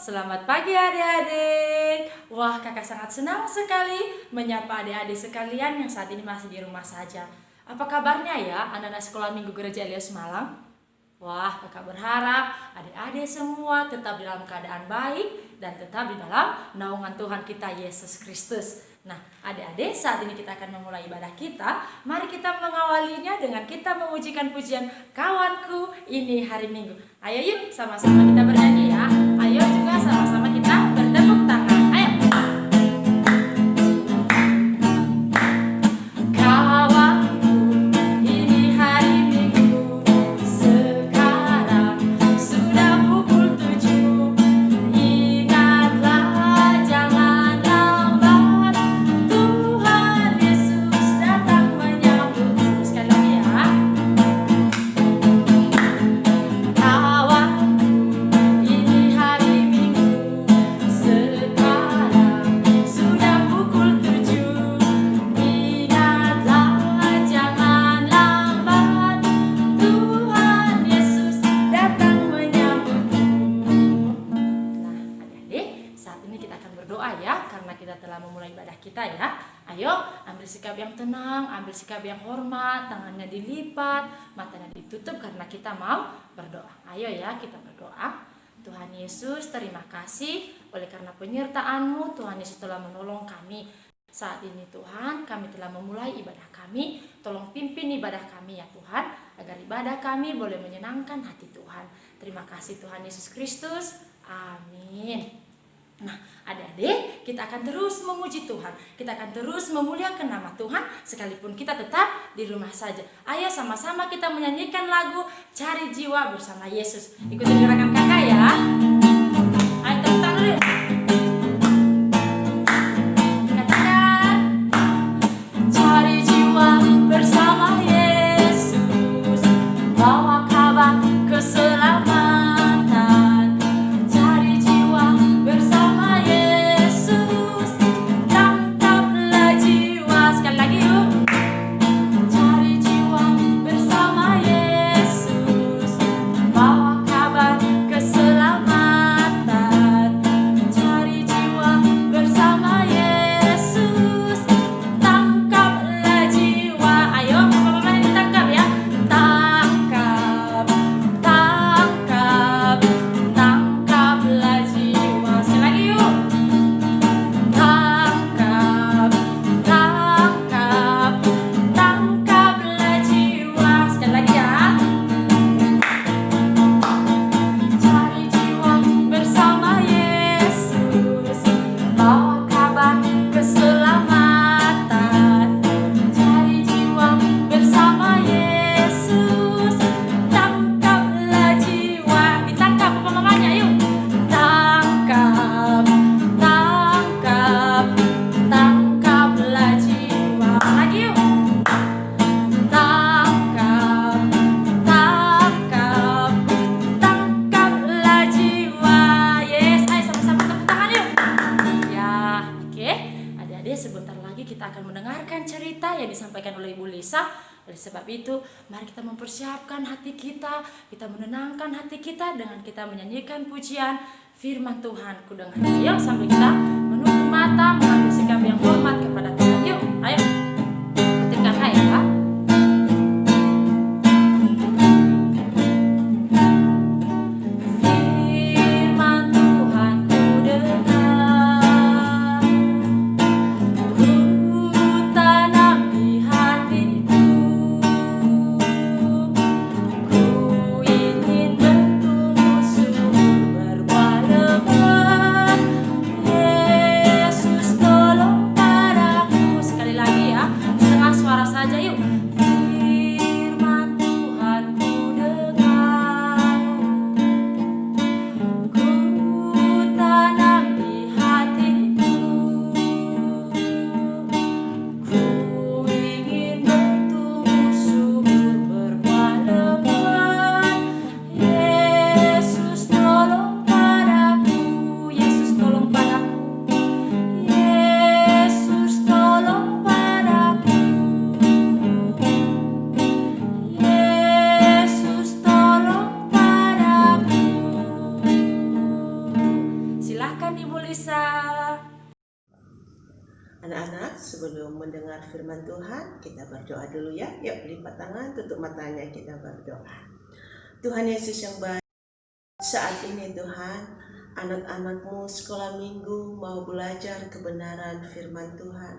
Selamat pagi adik-adik. Wah, kakak sangat senang sekali menyapa adik-adik sekalian yang saat ini masih di rumah saja. Apa kabarnya ya anak-anak sekolah minggu gereja Elias Malang? Wah, kakak berharap adik-adik semua tetap dalam keadaan baik dan tetap di dalam naungan Tuhan kita Yesus Kristus. Nah, adik-adik, saat ini kita akan memulai ibadah kita. Mari kita mengawalinya dengan kita memujikan pujian Kawanku Ini Hari Minggu. Ayo yuk, sama-sama kita bernyanyi ya. Ayo juga sama-sama kita bertepuk tangan. Ayo. Kawanku, ini hari Minggu. Sekarang sudah pukul 7. Ingatlah, jangan lambat. Tuhan Yesus datang menyambutmu. Sekali lagi ya. Kawanku, ini hari Minggu. Sekarang sudah pukul 7. Ingatlah, jangan lambat. Tuhan Yesus datang menyambutmu. Nah, adik-adik, saat ini kita akan berdoa ya, karena kita telah memulai ibadah kita ya. Ayo, ambil sikap yang tenang, ambil sikap yang hormat, tangannya dilipat, matanya ditutup karena kita mau berdoa. Ayo ya, kita berdoa. Tuhan Yesus, terima kasih oleh karena penyertaan-Mu. Tuhan Yesus telah menolong kami. Saat ini Tuhan, kami telah memulai ibadah kami. Tolong pimpin ibadah kami ya Tuhan, agar ibadah kami boleh menyenangkan hati Tuhan. Terima kasih Tuhan Yesus Kristus. Amin. Nah, adik-adik, kita akan terus memuji Tuhan. Kita akan terus memuliakan nama Tuhan sekalipun kita tetap di rumah saja. Ayo sama-sama kita menyanyikan lagu Cari Jiwa bersama Yesus. Ikutin gerakan kakak ya. Ayo tepuk tangan dulu. Katakan, cari jiwa bersama Yesus, bawa kabar keselamatan. Cari jiwa bersama Yesus, tangkaplah jiwa. Sekali lagi yuk. Cari jiwa bersama Yesus, bawa kabar keselamatan. Cari jiwa bersama Yesus, tangkaplah jiwa. Ayo, mama ini tangkap ya. Tangkap, tangkap, tangkaplah jiwa. Sekali lagi yuk. Tangkap, tangkap, tangkaplah jiwa. Sekali lagi ya. Cari jiwa bersama Yesus, bawa kabar keselamatan. Cari jiwa bersama Yesus, tangkaplah jiwa. Ditangkap apa mamanya, yuk. Tangkap, tangkap, tangkaplah jiwa. Lagi yuk. Tangkap, tangkap, tangkaplah jiwa. Yes, ayo sama-sama tepuk tangan yuk. Ya, oke. Adik-adik, sebentar lagi kita akan mendengarkan cerita yang disampaikan oleh Ibu Lisa. Oleh sebab itu, mari kita mempersiapkan hati kita, kita menenangkan hati kita dengan kita menyanyikan pujian firman Tuhan. Kudengar. Ayo sambil kita menutup mata, mengambil sikap yang hormat kepada Tuhan. Yuk, ayo. Ketikkan hai ya. Firman Tuhan ku dengar, ku tanam di hatiku. Ku ingin bertumbuh subur berbuah lebat. Yesus tolong para bisa. Anak-anak, sebelum mendengar firman Tuhan, kita berdoa dulu ya. Yuk, lipat tangan, tutup matanya, kita berdoa. Tuhan Yesus yang baik, saat ini Tuhan, anak-anakmu sekolah minggu mau belajar kebenaran firman Tuhan.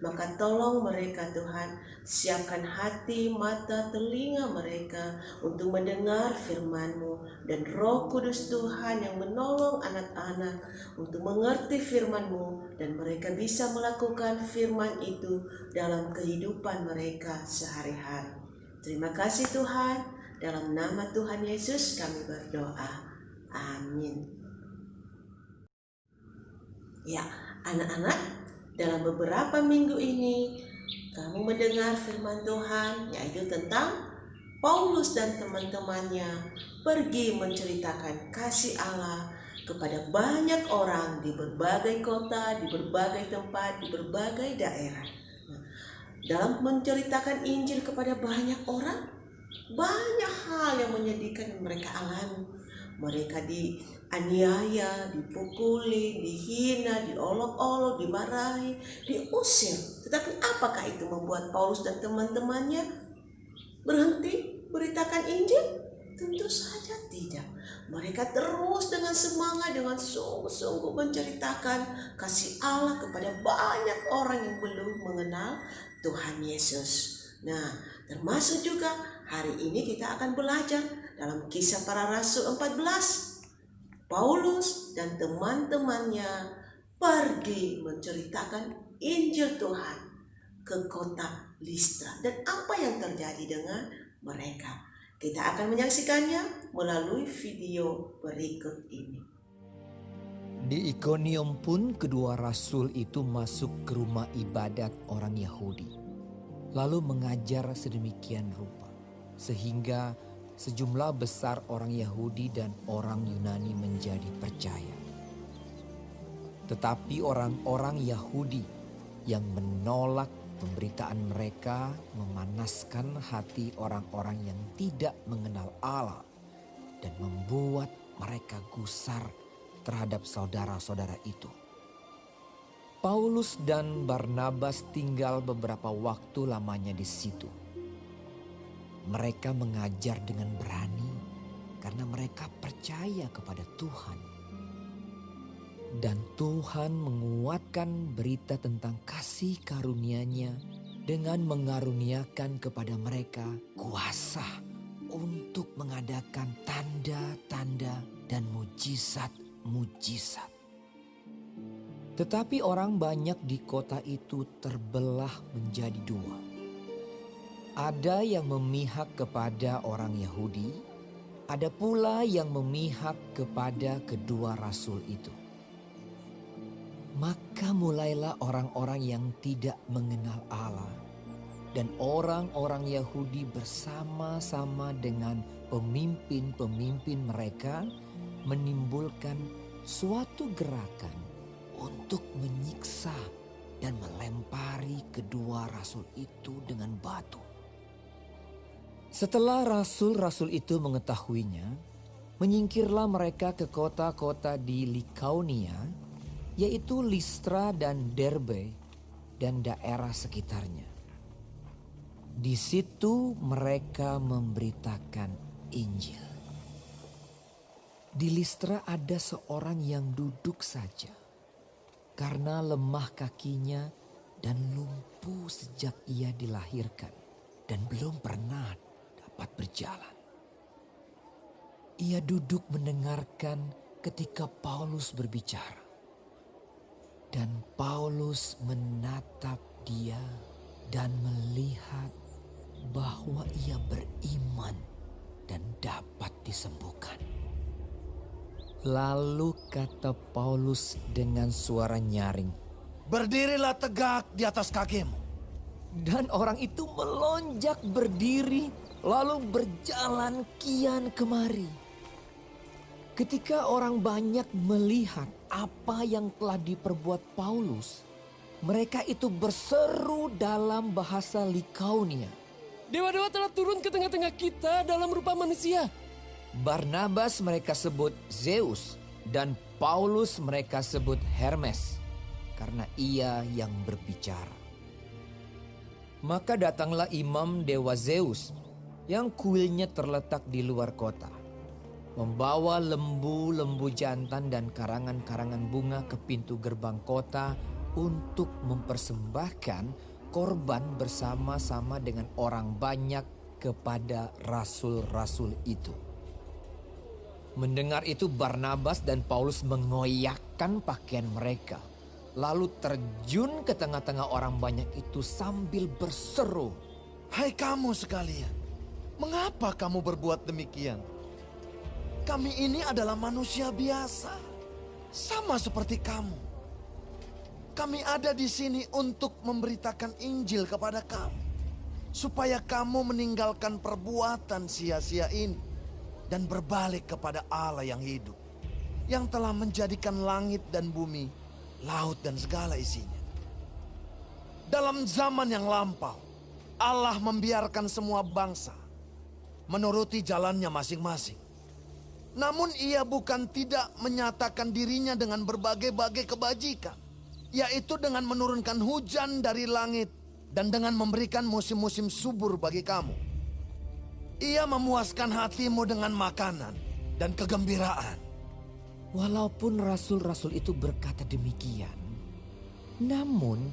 Maka tolong mereka Tuhan, siapkan hati, mata, telinga mereka untuk mendengar firman-Mu. Dan Roh Kudus Tuhan yang menolong anak-anak untuk mengerti firman-Mu. Dan mereka bisa melakukan firman itu dalam kehidupan mereka sehari-hari. Terima kasih Tuhan, dalam nama Tuhan Yesus kami berdoa. Amin. Ya, anak-anak, dalam beberapa minggu ini kamu mendengar firman Tuhan, yaitu tentang Paulus dan teman-temannya pergi menceritakan kasih Allah kepada banyak orang di berbagai kota, di berbagai tempat, di berbagai daerah. Dalam menceritakan Injil kepada banyak orang, banyak hal yang menyedihkan yang mereka alami. Mereka dianiaya, dipukuli, dihina, diolok-olok, dimarahi, diusir. Tetapi apakah itu membuat Paulus dan teman-temannya berhenti beritakan Injil? Tentu saja tidak. Mereka terus dengan semangat, dengan sungguh-sungguh menceritakan kasih Allah kepada banyak orang yang belum mengenal Tuhan Yesus. Nah, termasuk juga hari ini kita akan belajar dalam Kisah Para Rasul 14. Paulus dan teman-temannya pergi menceritakan Injil Tuhan ke kota Listra. Dan apa yang terjadi dengan mereka? Kita akan menyaksikannya melalui video berikut ini. Di Ikonium pun kedua rasul itu masuk ke rumah ibadat orang Yahudi, lalu mengajar sedemikian rupa, sehingga sejumlah besar orang Yahudi dan orang Yunani menjadi percaya. Tetapi orang-orang Yahudi yang menolak pemberitaan mereka memanaskan hati orang-orang yang tidak mengenal Allah dan membuat mereka gusar terhadap saudara-saudara itu. Paulus dan Barnabas tinggal beberapa waktu lamanya di situ. Mereka mengajar dengan berani karena mereka percaya kepada Tuhan. Dan Tuhan menguatkan berita tentang kasih karunia-Nya dengan mengaruniakan kepada mereka kuasa untuk mengadakan tanda-tanda dan mujizat-mujizat. Tetapi orang banyak di kota itu terbelah menjadi dua. Ada yang memihak kepada orang Yahudi, ada pula yang memihak kepada kedua rasul itu. Maka mulailah orang-orang yang tidak mengenal Allah dan orang-orang Yahudi bersama-sama dengan pemimpin-pemimpin mereka menimbulkan suatu gerakan untuk menyiksa dan melempari kedua rasul itu dengan batu. Setelah rasul-rasul itu mengetahuinya, menyingkirlah mereka ke kota-kota di Likaonia, yaitu Listra dan Derbe dan daerah sekitarnya. Di situ mereka memberitakan Injil. Di Listra ada seorang yang duduk saja karena lemah kakinya dan lumpuh sejak ia dilahirkan dan belum pernah dapat berjalan. Ia duduk mendengarkan ketika Paulus berbicara. Dan Paulus menatap dia dan melihat bahwa ia beriman dan dapat disembuhkan. Lalu kata Paulus dengan suara nyaring, "Berdirilah tegak di atas kakimu." Dan orang itu melonjak berdiri lalu berjalan kian kemari. Ketika orang banyak melihat apa yang telah diperbuat Paulus, mereka itu berseru dalam bahasa Likaonia, "Dewa-dewa telah turun ke tengah-tengah kita dalam rupa manusia." Barnabas mereka sebut Zeus Dan Paulus mereka sebut Hermes karena ia yang berbicara. Maka datanglah imam dewa Zeus yang kuilnya terletak di luar kota, membawa lembu-lembu jantan dan karangan-karangan bunga ke pintu gerbang kota untuk mempersembahkan korban bersama-sama dengan orang banyak kepada rasul-rasul itu. Mendengar itu Barnabas dan Paulus mengoyakkan pakaian mereka, lalu terjun ke tengah-tengah orang banyak itu sambil berseru, Hai kamu sekalian, mengapa kamu berbuat demikian? Kami ini adalah manusia biasa, sama seperti kamu. Kami ada di sini untuk memberitakan Injil kepada kamu, supaya kamu meninggalkan perbuatan sia-sia ini dan berbalik kepada Allah yang hidup, yang telah menjadikan langit dan bumi, laut dan segala isinya. Dalam zaman yang lampau, Allah membiarkan semua bangsa menuruti jalannya masing-masing. Namun ia bukan tidak menyatakan dirinya dengan berbagai-bagai kebajikan, yaitu dengan menurunkan hujan dari langit dan dengan memberikan musim-musim subur bagi kamu. Ia memuaskan hatimu dengan makanan dan kegembiraan. Walaupun rasul-rasul itu berkata demikian, namun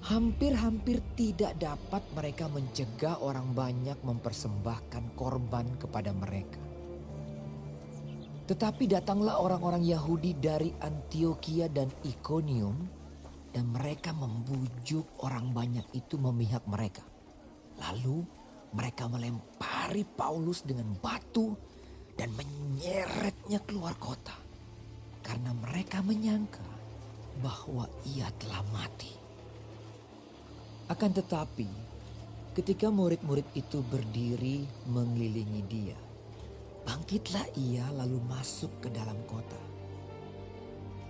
hampir-hampir tidak dapat mereka mencegah orang banyak mempersembahkan korban kepada mereka. Tetapi datanglah orang-orang Yahudi dari Antiokhia dan Ikonium, dan mereka membujuk orang banyak itu memihak mereka. Lalu mereka melempari Paulus dengan batu dan menyeretnya keluar kota, karena mereka menyangka bahwa ia telah mati. Akan tetapi, ketika murid-murid itu berdiri mengelilingi dia, bangkitlah ia lalu masuk ke dalam kota.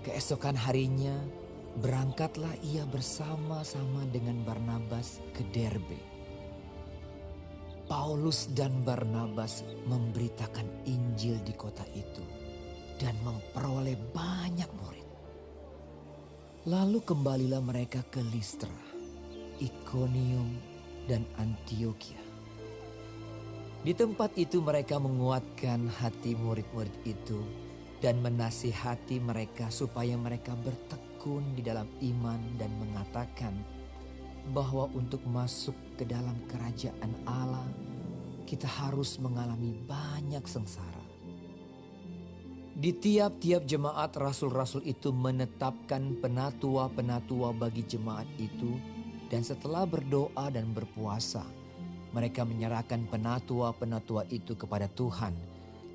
Keesokan harinya, berangkatlah ia bersama-sama dengan Barnabas ke Derbe. Paulus dan Barnabas memberitakan Injil di kota itu dan memperoleh banyak murid. Lalu kembalilah mereka ke Listra, Ikonium, dan Antiokhia. Di tempat itu mereka menguatkan hati murid-murid itu dan menasihati mereka supaya mereka bertekun di dalam iman dan mengatakan bahwa untuk masuk ke dalam kerajaan Allah kita harus mengalami banyak sengsara. Di tiap-tiap jemaat rasul-rasul itu menetapkan penatua-penatua bagi jemaat itu, dan setelah berdoa dan berpuasa mereka menyerahkan penatua-penatua itu kepada Tuhan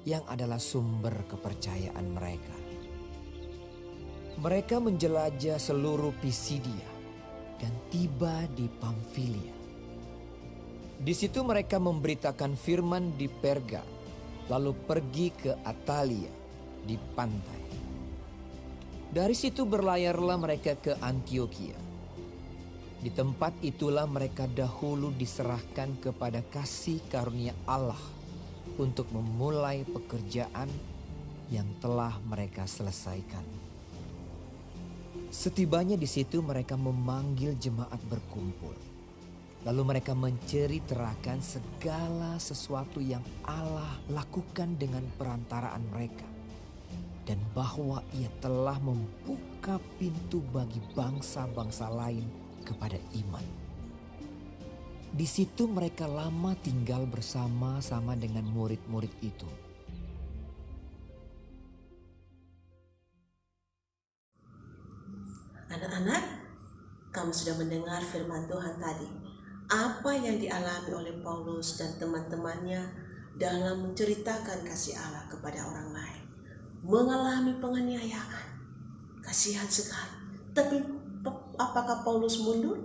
yang adalah sumber kepercayaan mereka. Mereka menjelajah seluruh Pisidia dan tiba di Pamfilia. Di situ mereka memberitakan firman di Perga, lalu pergi ke Atalia di pantai. Dari situ berlayarlah mereka ke Antiokhia. Di tempat itulah mereka dahulu diserahkan kepada kasih karunia Allah untuk memulai pekerjaan yang telah mereka selesaikan. Setibanya di situ mereka memanggil jemaat berkumpul. Lalu mereka menceritakan segala sesuatu yang Allah lakukan dengan perantaraan mereka. Dan bahwa ia telah membuka pintu bagi bangsa-bangsa lain kepada iman. Di situ mereka lama tinggal bersama-sama dengan murid-murid itu. Anak-anak, kamu sudah mendengar firman Tuhan tadi. Apa yang dialami oleh Paulus dan teman-temannya dalam menceritakan kasih Allah kepada orang lain. Mengalami penganiayaan. Kasihan sekali. Tapi apakah Paulus mundur?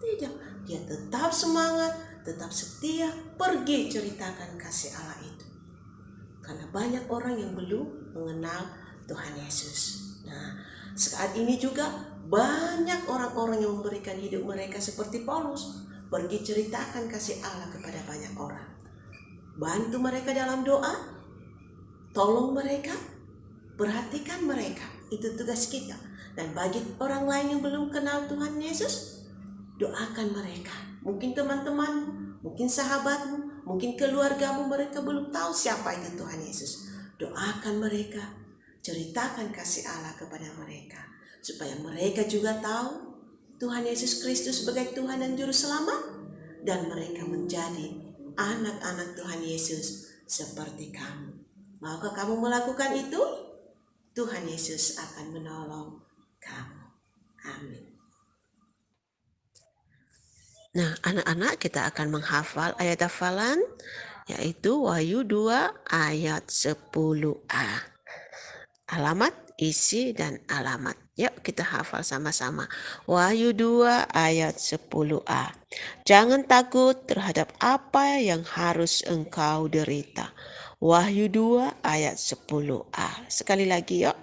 Tidak. Dia tetap semangat, tetap setia, pergi ceritakan kasih Allah itu. Karena banyak orang yang belum mengenal Tuhan Yesus. Nah, saat ini juga banyak orang-orang yang memberikan hidup mereka seperti Paulus. Pergi ceritakan kasih Allah kepada banyak orang. Bantu mereka dalam doa. Tolong mereka. perhatikan mereka. Itu tugas kita. Dan bagi orang lain yang belum kenal Tuhan Yesus, doakan mereka. Mungkin teman-temanmu, mungkin sahabatmu, mungkin keluargamu, mereka belum tahu siapa itu Tuhan Yesus. Doakan mereka, ceritakan kasih Allah kepada mereka, supaya mereka juga tahu Tuhan Yesus Kristus sebagai Tuhan dan Juru Selamat, dan mereka menjadi anak-anak Tuhan Yesus seperti kamu. Maukah kamu melakukan itu? Tuhan Yesus akan menolong kamu. Amin. Nah, anak-anak, kita akan menghafal ayat hafalan, yaitu Wahyu 2 ayat 10a. Alamat, isi, dan alamat. Yuk kita hafal sama-sama. Wahyu 2 ayat 10a. Jangan takut terhadap apa yang harus engkau derita. Wahyu 2 ayat 10a. Sekali lagi yuk.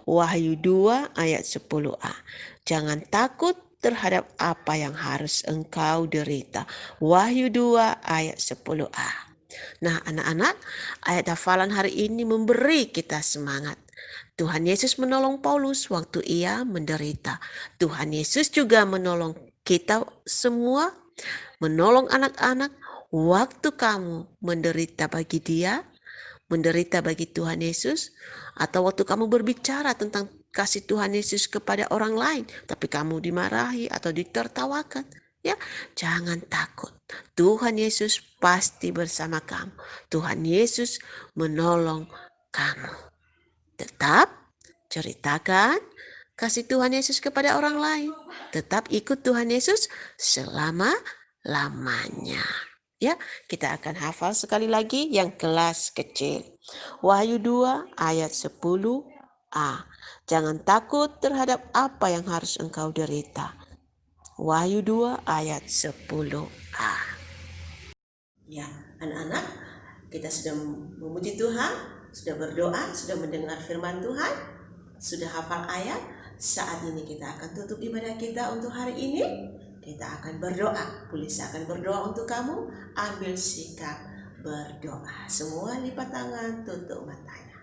Wahyu 2 ayat 10a. Jangan takut terhadap apa yang harus engkau derita. Wahyu 2 ayat 10a. Nah, anak-anak, ayat hafalan hari ini memberi kita semangat. Tuhan Yesus menolong Paulus waktu ia menderita. Tuhan Yesus juga menolong kita semua, menolong anak-anak waktu kamu menderita bagi Dia, menderita bagi Tuhan Yesus, atau waktu kamu berbicara tentang kasih Tuhan Yesus kepada orang lain, tapi kamu dimarahi atau ditertawakan. Ya, jangan takut. Tuhan Yesus pasti bersama kamu. Tuhan Yesus menolong kamu. Tetap ceritakan kasih Tuhan Yesus kepada orang lain. Tetap ikut Tuhan Yesus selama-lamanya. Ya, kita akan hafal sekali lagi yang kelas kecil. Wahyu 2 ayat 10a. Jangan takut terhadap apa yang harus engkau derita. Wahyu 2 ayat 10a. Ya, anak-anak, kita sudah memuji Tuhan, sudah berdoa, sudah mendengar firman Tuhan, sudah hafal ayat. Saat ini kita akan tutup ibadah kita untuk hari ini. Kita akan berdoa. Polisi akan berdoa untuk kamu. Ambil sikap berdoa. Semua lipat tangan, tutup matanya.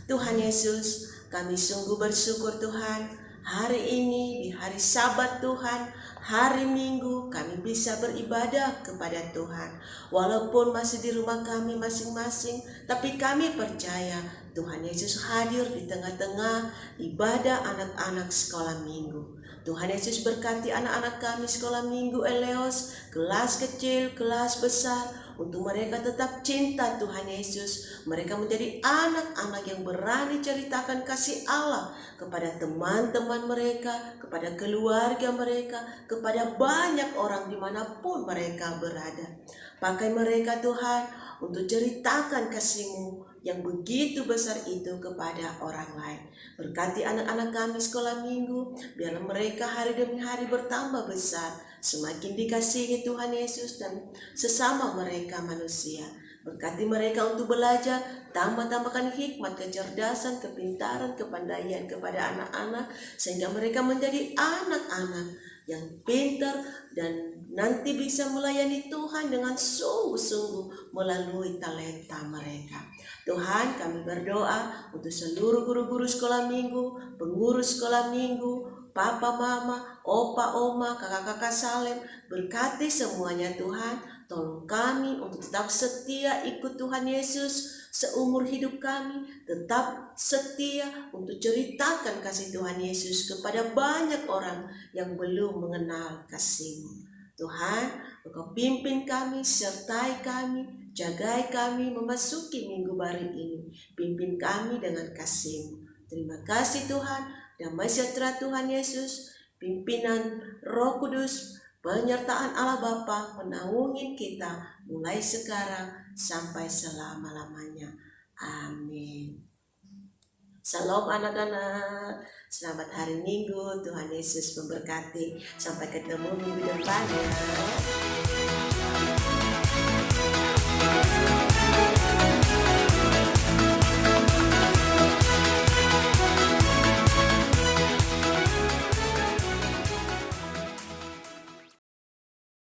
Tuhan Yesus, kami sungguh bersyukur Tuhan. Hari ini di hari Sabat Tuhan, hari Minggu, kami bisa beribadah kepada Tuhan. Walaupun masih di rumah kami masing-masing, tapi kami percaya Tuhan Yesus hadir di tengah-tengah ibadah anak-anak sekolah minggu. Tuhan Yesus berkati anak-anak kami sekolah minggu Eleos, kelas kecil, kelas besar, untuk mereka tetap cinta Tuhan Yesus. Mereka menjadi anak-anak yang berani ceritakan kasih Allah kepada teman-teman mereka, kepada keluarga mereka, kepada banyak orang dimanapun mereka berada. Pakai mereka Tuhan untuk ceritakan kasih-Mu yang begitu besar itu kepada orang lain. Berkati anak-anak kami sekolah minggu, biarlah mereka hari demi hari bertambah besar, semakin dikasihi Tuhan Yesus dan sesama mereka manusia. Berkati mereka untuk belajar, tambahkan hikmat, kecerdasan, kepintaran, kepandaian kepada anak-anak, sehingga mereka menjadi anak-anak yang pintar dan nanti bisa melayani Tuhan dengan sungguh-sungguh melalui talenta mereka. Tuhan, kami berdoa untuk seluruh guru-guru sekolah minggu, pengurus sekolah minggu, papa, mama, opa, oma, kakak-kakak salem, berkati semuanya Tuhan. Tolong kami untuk tetap setia ikut Tuhan Yesus seumur hidup kami, tetap setia untuk ceritakan kasih Tuhan Yesus kepada banyak orang yang belum mengenal kasih-Mu. Tuhan, Engkau pimpin kami, sertai kami, jagai kami memasuki minggu baru ini. Pimpin kami dengan kasih-Mu. Terima kasih Tuhan, damai sejahtera Tuhan Yesus, pimpinan Roh Kudus, penyertaan Allah Bapa menaungi kita mulai sekarang sampai selama-lamanya. Amin. Salam anak-anak, selamat hari Minggu, Tuhan Yesus memberkati. Sampai ketemu minggu depan ya.